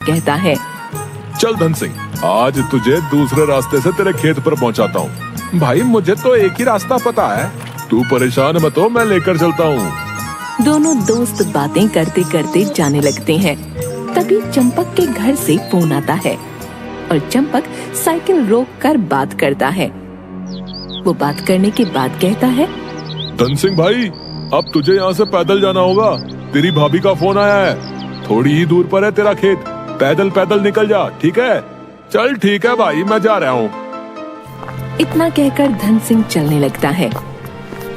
कहता है, चल धन सिंह, आज तुझे दूसरे रास्ते से तेरे खेत पर पहुंचाता हूँ। भाई मुझे तो एक ही रास्ता पता है, तू परेशान मत हो, मैं लेकर चलता हूँ। दोनों दोस्त बातें करते करते जाने लगते हैं। तभी चंपक के घर से फोन आता है और चंपक साइकिल रोक कर बात करता है। वो बात करने के बाद कहता है, धन सिंह भाई, अब तुझे यहाँ से पैदल जाना होगा। तेरी भाभी का फोन आया है, थोड़ी ही दूर पर है तेरा खेत, पैदल पैदल निकल जा, ठीक है? चल ठीक है भाई, मैं जा रहा हूँ। इतना कहकर धन सिंह चलने लगता है।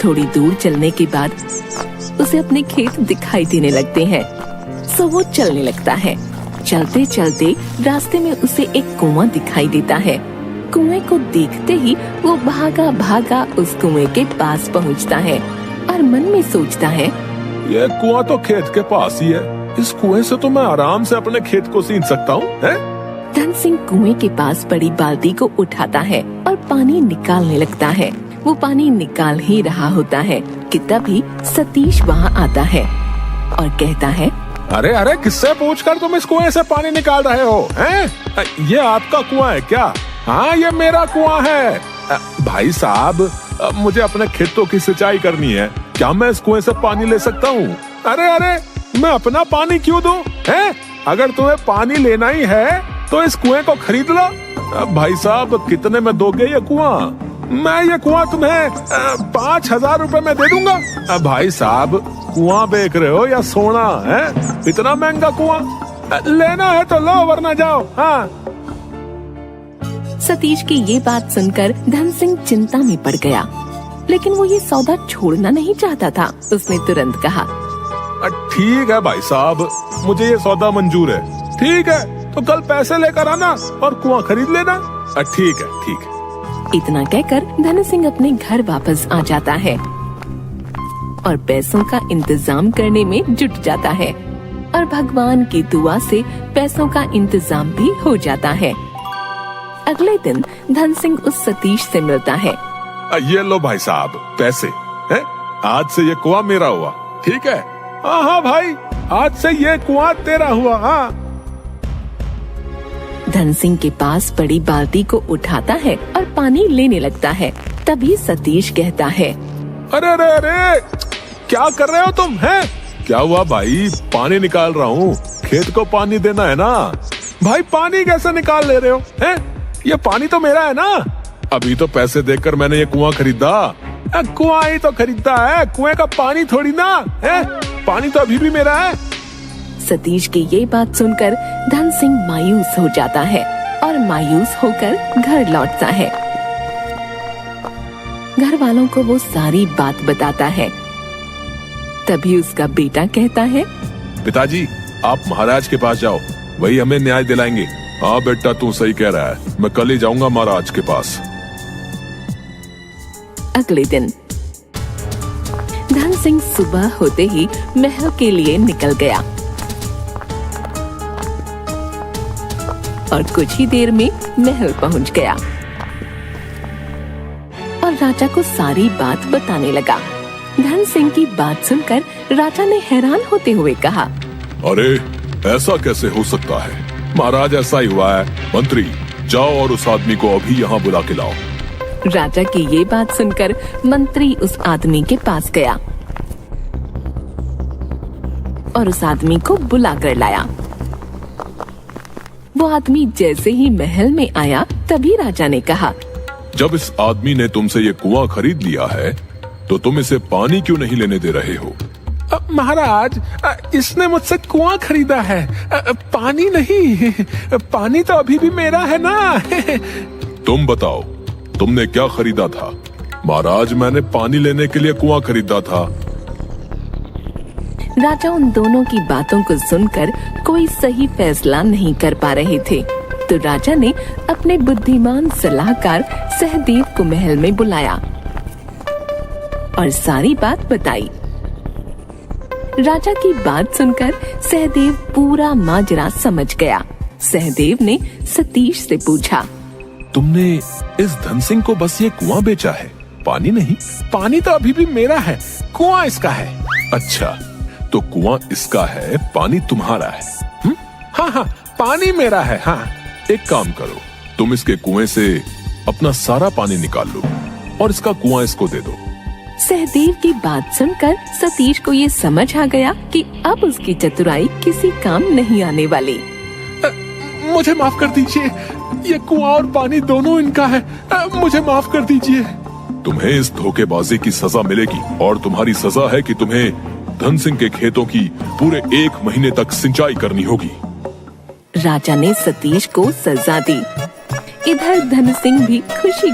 थोड़ी दूर चलने के बाद उसे अपने खेत दिखाई देने लगते हैं, सो वो चलने लगता है। चलते चलते रास्ते में उसे एक कुआं दिखाई देता है। कुएं को देखते ही वो भागा भागा उस कुएं के पास पहुंचता है और मन में सोचता है, ये कुआं तो खेत के पास ही है, इस कुएं से तो मैं आराम से अपने खेत को सींच सकता हूँ। धन सिंह कुएं के पास पड़ी बाल्टी को उठाता है और पानी निकालने लगता है। वो पानी निकाल ही रहा होता है कि तभी सतीश वहाँ आता है और कहता है, अरे अरे, किससे पूछकर तुम इस कुएं से पानी निकाल रहे हो? हैं? ये आपका कुआं है क्या? हाँ, ये मेरा कुआं है। भाई साहब, मुझे अपने खेतों की सिंचाई करनी है, क्या मैं इस कुएं से पानी ले सकता हूँ? अरे अरे, मैं अपना पानी क्यों दूं? हैं? अगर तुम्हें पानी लेना ही है तो इस कुएं को खरीद लो। भाई साहब, कितने में दोगे ये कुआं? मैं ये कुआं तुम्हें 5,000 रुपए में दे दूंगा। भाई साहब, कुआं बेच रहे हो या सोना है? इतना महंगा कुआं? लेना है तो लो, वरना जाओ। हाँ। सतीश की ये बात सुनकर धन सिंह चिंता में पड़ गया, लेकिन वो ये सौदा छोड़ना नहीं चाहता था। उसने तुरंत कहा, ठीक है भाई साहब, मुझे ये सौदा मंजूर है। ठीक है, तो कल पैसे लेकर आना और कुआं खरीद लेना। ठीक है, ठीक है। इतना कहकर धन सिंह अपने घर वापस आ जाता है और पैसों का इंतजाम करने में जुट जाता है और भगवान की दुआ से पैसों का इंतजाम भी हो जाता है। अगले दिन धन सिंह उस सतीश से मिलता है। ये लो भाई साहब, पैसे हैं? आज से ये कुआं मेरा हुआ, ठीक है? हाँ भाई, आज से ये कुआं तेरा हुआ। हाँ। धन सिंह के पास पड़ी बाल्टी को उठाता है और पानी लेने लगता है। तभी सतीश कहता है, अरे अरे अरे, क्या कर रहे हो तुम? हैं? क्या हुआ भाई? पानी निकाल रहा हूँ, खेत को पानी देना है ना। भाई पानी कैसे निकाल ले रहे हो? हैं? ये पानी तो मेरा है ना। अभी तो पैसे देकर मैंने ये कुआं खरीदा। कुआं ही तो खरीदा है, कुएं का पानी थोड़ी ना है। पानी तो अभी भी मेरा है। सतीश की ये बात सुनकर धन सिंह मायूस हो जाता है और मायूस होकर घर लौटता है। घर वालों को वो सारी बात बताता है। तभी उसका बेटा कहता है, पिताजी, आप महाराज के पास जाओ, वही हमें न्याय दिलाएंगे। हाँ बेटा, तू सही कह रहा है, मैं कल ही जाऊंगा महाराज के पास। अगले दिन धन सिंह सुबह होते ही महल के लिए निकल गया और कुछ ही देर में महल पहुंच गया और राजा को सारी बात बताने लगा। धन सिंह की बात सुनकर राजा ने हैरान होते हुए कहा, अरे ऐसा कैसे हो सकता है? महाराज, ऐसा ही हुआ है। मंत्री, जाओ और उस आदमी को अभी यहाँ बुला के लाओ। राजा की ये बात सुनकर मंत्री उस आदमी के पास गया और उस आदमी को बुला कर लाया। वो आदमी जैसे ही महल में आया, तभी राजा ने कहा, जब इस आदमी ने तुमसे ये कुआं खरीद लिया है, तो तुम इसे पानी क्यों नहीं लेने दे रहे हो? महाराज, इसने मुझसे कुआं खरीदा है, पानी नहीं। पानी तो अभी भी मेरा है ना। तुम बताओ, तुमने क्या खरीदा था? महाराज, मैंने पानी लेने के लिए कुआं खरीदा था। राजा उन दोनों की बातों को सुनकर कोई सही फैसला नहीं कर पा रहे थे, तो राजा ने अपने बुद्धिमान सलाहकार सहदेव को महल में बुलाया और सारी बात बताई। राजा की बात सुनकर सहदेव पूरा माजरा समझ गया। सहदेव ने सतीश से पूछा, तुमने इस धन सिंह को बस ये कुआं बेचा है, पानी नहीं? पानी तो अभी भी मेरा है, कुआं इसका है। अच्छा, तो कुआं इसका है, पानी तुम्हारा है। हाँ हाँ, पानी मेरा है। हाँ, एक काम करो, तुम इसके कुएं से अपना सारा पानी निकाल लो और इसका कुआं इसको दे दो। सहदेव की बात सुनकर सतीश को ये समझ आ गया कि अब उसकी चतुराई किसी काम नहीं आने वाली। मुझे माफ कर दीजिए, ये कुआं और पानी दोनों इनका है। मुझे माफ कर दीजिए। तुम्हें इस धोखेबाजी की सजा मिलेगी और तुम्हारी सजा है कि तुम्हें धन सिंह के खेतों की पूरे 1 महीने तक सिंचाई करनी होगी। राजा ने सतीश को सजा दी। इधर धन सिंह भी खुशी